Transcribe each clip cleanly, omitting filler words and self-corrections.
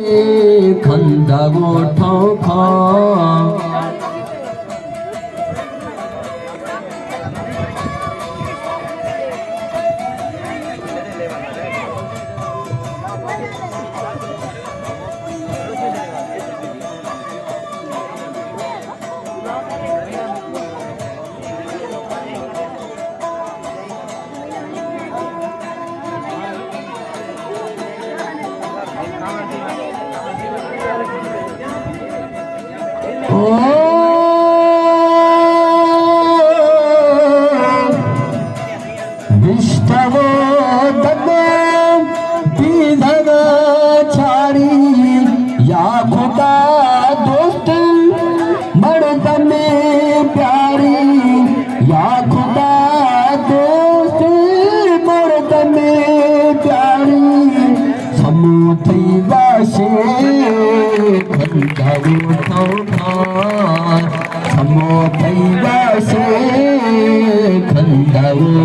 간다고 턱턱 निष्ठवो दम दीधन छाड़ी या खुदा दोस्त मर्द में प्यारी या खुदा दोस्त मर्द में प्यारी समुद्री वाशे खंडाऊ समुद्री वाशे खंडाऊ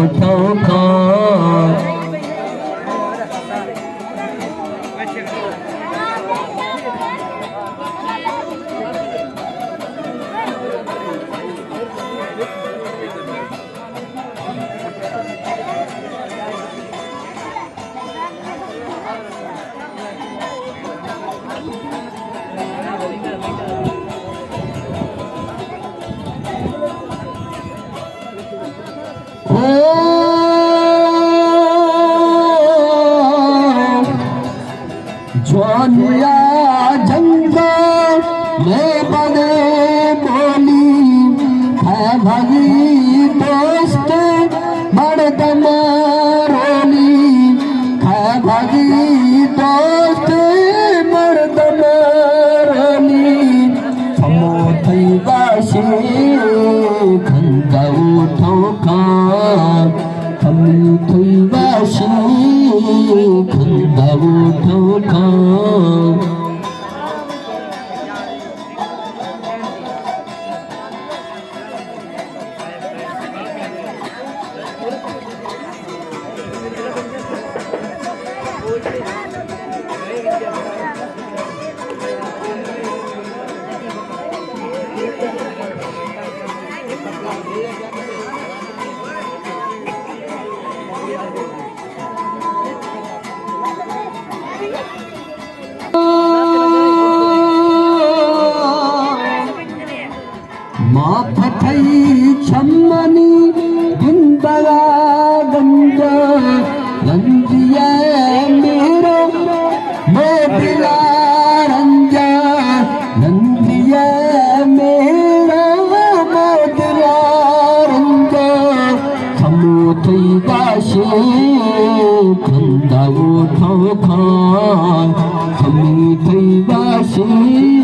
ज्वानिया जंगल में बने बोली है भगी दोस्त मर्द रोली है भगी दोस्त मर्द रोली समोथई बाशे खंदा उठो थई बाशे खंदा उठो माफ थई छमनी जिंदगा गंजा रंजिया मेरो मोटिला रंजा रंजिया मेरो मोटिला रंजा समुद्री बाशे खंदा उठो समुद्री बाशे